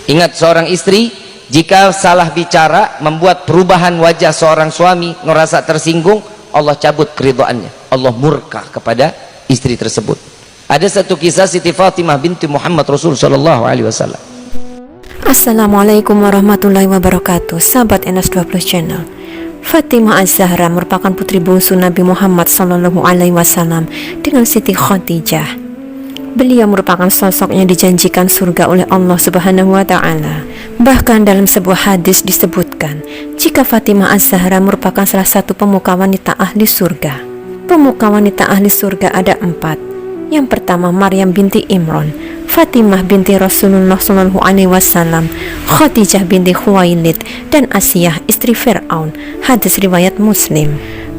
Ingat, seorang istri jika salah bicara membuat perubahan wajah seorang suami ngerasa tersinggung, Allah cabut keridhaannya, Allah murka kepada istri tersebut. Ada satu kisah Siti Fatimah binti Muhammad Rasul sallallahu alaihi wasallam. Assalamualaikum warahmatullahi wabarakatuh. Sahabat NS20 Channel. Fatimah Az-Zahra merupakan putri bungsu Nabi Muhammad sallallahu alaihi wasallam dengan Siti Khadijah. Beliau merupakan sosok yang dijanjikan surga oleh Allah Subhanahu wa taala. Bahkan dalam sebuah hadis disebutkan, jika Fatimah Az-Zahra merupakan salah satu pemuka wanita ahli surga. Pemuka wanita ahli surga ada 4. Yang pertama Maryam binti Imran, Fatimah binti Rasulullah sallallahu alaihi wasallam, Khadijah binti Khuwailid, dan Asiyah istri Fir'aun. Hadis riwayat Muslim.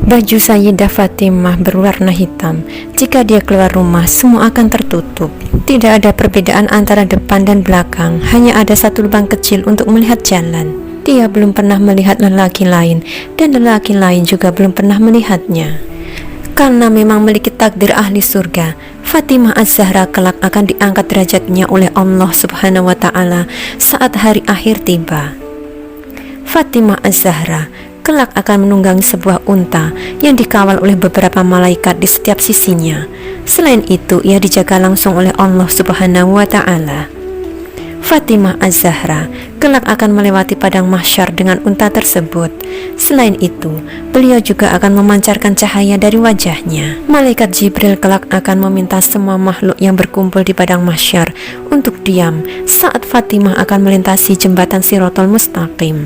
Baju Sayyidah Fatimah berwarna hitam. Jika dia keluar rumah, semua akan tertutup. Tidak ada perbedaan antara depan dan belakang, hanya ada satu lubang kecil untuk melihat jalan. Dia belum pernah melihat lelaki lain, dan lelaki lain juga belum pernah melihatnya. Karena memang memiliki takdir ahli surga, Fatimah Az-Zahra kelak akan diangkat derajatnya oleh Allah Subhanahu wa taala saat hari akhir tiba. Fatimah Az-Zahra kelak akan menunggangi sebuah unta yang dikawal oleh beberapa malaikat di setiap sisinya. Selain itu, ia dijaga langsung oleh Allah Subhanahu wa taala. Fatimah Az-Zahra kelak akan melewati padang mahsyar dengan unta tersebut. Selain itu, beliau juga akan memancarkan cahaya dari wajahnya. Malaikat Jibril kelak akan meminta semua makhluk yang berkumpul di padang mahsyar untuk diam saat Fatimah akan melintasi jembatan Shirathul Mustaqim.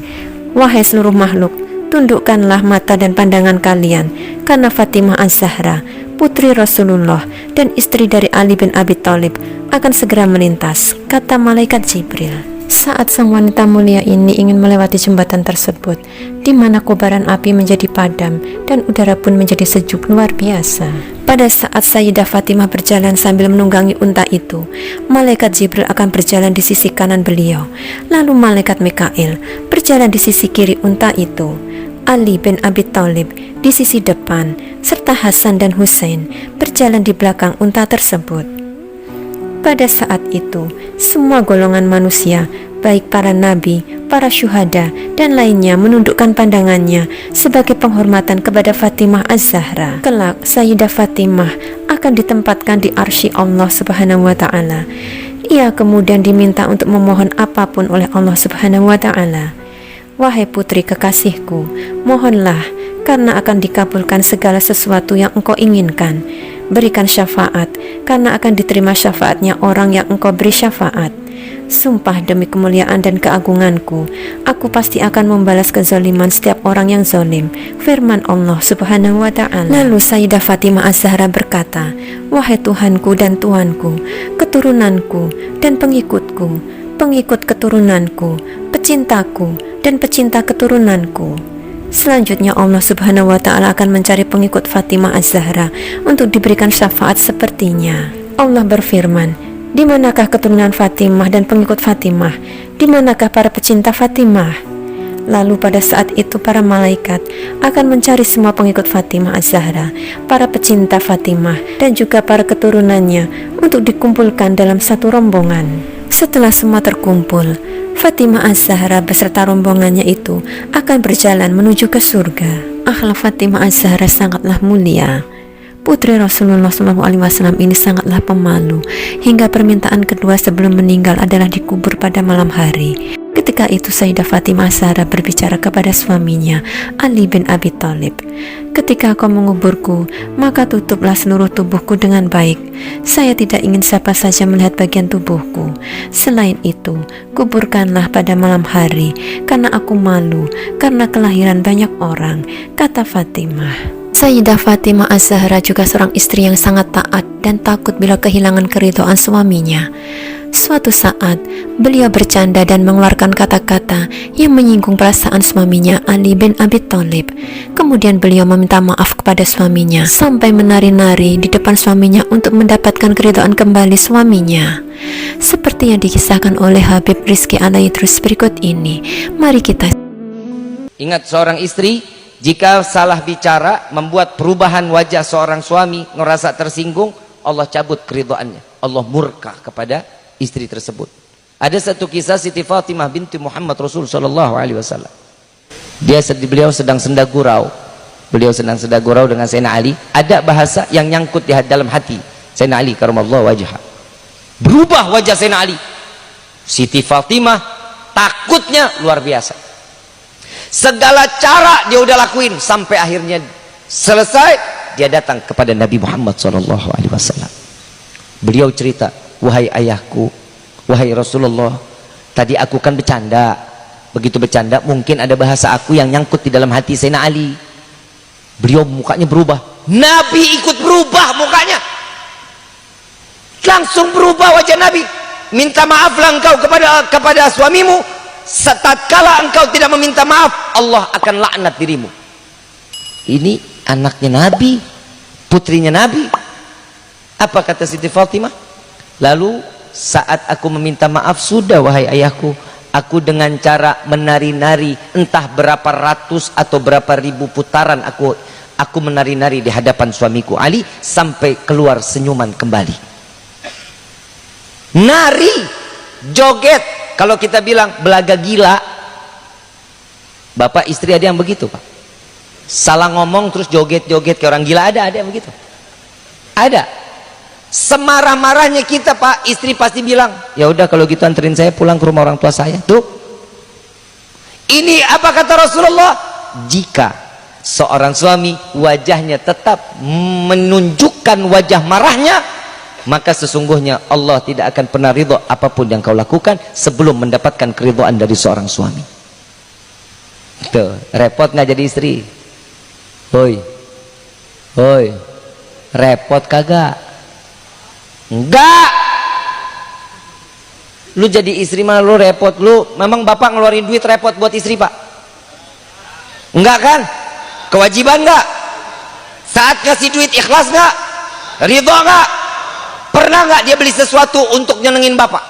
Wahai seluruh makhluk, tundukkanlah mata dan pandangan kalian, karena Fatimah Az-Zahra, putri Rasulullah dan istri dari Ali bin Abi Thalib, akan segera melintas, kata malaikat Jibril. Saat sang wanita mulia ini ingin melewati jembatan tersebut, di mana kobaran api menjadi padam dan udara pun menjadi sejuk luar biasa. Pada saat Sayyidah Fatimah berjalan sambil menunggangi unta itu, malaikat Jibril akan berjalan di sisi kanan beliau, lalu malaikat Mikail berjalan di sisi kiri unta itu. Ali bin Abi Thalib di sisi depan, serta Hasan dan Husain berjalan di belakang unta tersebut. Pada saat itu, semua golongan manusia, baik para nabi, para syuhada, dan lainnya menundukkan pandangannya sebagai penghormatan kepada Fatimah Az-Zahra. Kelak, Sayyidah Fatimah akan ditempatkan di arsy Allah Subhanahu wa taala. Ia kemudian diminta untuk memohon apapun oleh Allah Subhanahu wa taala. Wahai putri kekasihku, mohonlah, karena akan dikabulkan segala sesuatu yang engkau inginkan. Berikan syafaat, karena akan diterima syafaatnya orang yang engkau beri syafaat. Sumpah demi kemuliaan dan keagunganku, aku pasti akan membalas kezaliman setiap orang yang zalim. Firman Allah Subhanahu wa ta'ala. Lalu Sayyidah Fatimah Az-Zahra berkata, wahai Tuhanku dan Tuanku, keturunanku dan pengikutku, pengikut keturunanku, pecintaku dan pecinta keturunanku. Selanjutnya Allah Subhanahu wa ta'ala akan mencari pengikut Fatimah Az-Zahra untuk diberikan syafaat sepertinya. Allah berfirman, di manakah keturunan Fatimah dan pengikut Fatimah? Di manakah para pecinta Fatimah? Lalu pada saat itu para malaikat akan mencari semua pengikut Fatimah Az-Zahra, para pecinta Fatimah, dan juga para keturunannya untuk dikumpulkan dalam satu rombongan. Setelah semua terkumpul, Fatimah Az-Zahra beserta rombongannya itu akan berjalan menuju ke surga. Akhlak Fatimah Az-Zahra sangatlah mulia. Putri Rasulullah SAW ini sangatlah pemalu, hingga permintaan kedua sebelum meninggal adalah dikubur pada malam hari. Ketika itu Sayyidah Fatimah Az-Zahra berbicara kepada suaminya, Ali bin Abi Thalib, ketika kau menguburku, maka tutuplah seluruh tubuhku dengan baik. Saya tidak ingin siapa saja melihat bagian tubuhku. Selain itu, kuburkanlah pada malam hari, karena aku malu karena kelahiran banyak orang, kata Fatimah. Sayyidah Fatimah Az-Zahra juga seorang istri yang sangat taat dan takut bila kehilangan keridhaan suaminya. Suatu saat, beliau bercanda dan mengeluarkan kata-kata yang menyinggung perasaan suaminya, Ali bin Abi Thalib. Kemudian beliau meminta maaf kepada suaminya sampai menari-nari di depan suaminya untuk mendapatkan keridhaan kembali suaminya. Seperti yang dikisahkan oleh Habib Rizky Alaidrus berikut ini. Mari kita ingat, seorang istri jika salah bicara membuat perubahan wajah seorang suami ngerasa tersinggung, Allah cabut keridhaannya, Allah murka kepada istri tersebut. Ada satu kisah Siti Fatimah binti Muhammad Rasul sallallahu alaihi wasallam. Beliau sedang senda gurau. Beliau sedang senda gurau dengan Sayyidina Ali. Ada bahasa yang nyangkut di dalam hati Sayyidina Ali karamallahu wajhah. Berubah wajah Sayyidina Ali. Siti Fatimah takutnya luar biasa. Segala cara dia udah lakuin sampai akhirnya selesai, dia datang kepada Nabi Muhammad sallallahu alaihi wasallam. Beliau cerita, "Wahai ayahku, wahai Rasulullah, tadi aku kan bercanda. Begitu bercanda mungkin ada bahasa aku yang nyangkut di dalam hati Sayyidina Ali." Beliau mukanya berubah. Nabi ikut berubah mukanya. Langsung berubah wajah Nabi. Minta maaflah engkau kepada suamimu. Tatkala engkau tidak meminta maaf, Allah akan laknat dirimu. Ini anaknya Nabi, putrinya Nabi. Apa kata Siti Fatimah? Lalu saat aku meminta maaf, sudah wahai ayahku, aku dengan cara menari-nari entah berapa ratus atau berapa ribu putaran aku menari-nari di hadapan suamiku Ali sampai keluar senyuman kembali. Nari, joget, kalau kita bilang belaga gila. Bapak istri ada yang begitu, Pak. Salah ngomong terus joget-joget kayak orang gila, ada yang begitu. Ada. Semarah-marahnya kita, Pak, istri pasti bilang, "Ya udah kalau gitu anterin saya pulang ke rumah orang tua saya." Tuh. Ini apa kata Rasulullah? Jika seorang suami wajahnya tetap menunjukkan wajah marahnya, maka sesungguhnya Allah tidak akan pernah ridho apapun yang kau lakukan sebelum mendapatkan keridhaan dari seorang suami. Tuh, repot nggak jadi istri? Hoi, hoi, repot kagak? Enggak. Lu jadi istri mah lu repot. Lu memang bapak ngeluarin duit repot buat istri, Pak? Enggak kan? Kewajiban enggak? Saat kasih duit ikhlas enggak? Ridho enggak? Pernah enggak dia beli sesuatu untuk nyenengin bapak?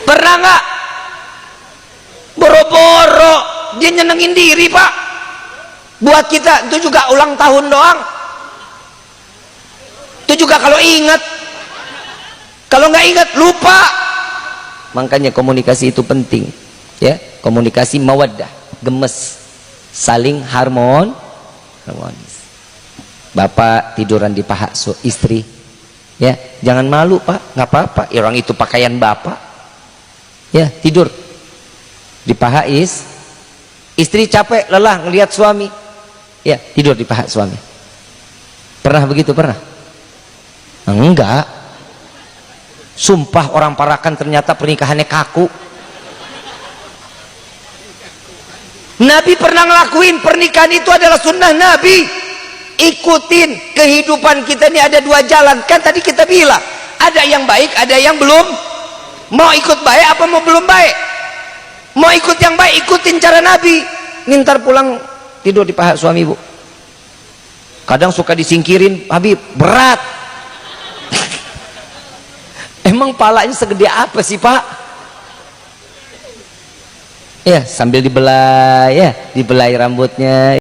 Pernah enggak? Boro-boro dia nyenengin diri, Pak. Buat kita itu juga ulang tahun doang. Itu juga kalau ingat. Kalau nggak ingat lupa. Makanya komunikasi itu penting, ya. Komunikasi mawaddah, gemes, saling harmonis. Bapak tiduran di paha istri, ya, jangan malu, Pak, nggak apa-apa. Orang itu pakaian bapak, ya, tidur di paha istri capek lelah ngelihat suami, ya, tidur di paha suami. Pernah begitu? Pernah? Enggak. Sumpah orang Parakan ternyata pernikahannya kaku. Nabi pernah ngelakuin pernikahan, itu adalah sunnah Nabi. Ikutin kehidupan kita ini, ada dua jalan. Kan tadi kita bilang ada yang baik, ada yang belum. Mau ikut baik apa mau belum baik? Mau ikut yang baik, ikutin cara Nabi. Ntar pulang tidur di paha suami, Bu. Kadang suka disingkirin, Habib, berat. Emang palanya segede apa sih, Pak? Ya, sambil dibelai, ya, dibelai rambutnya.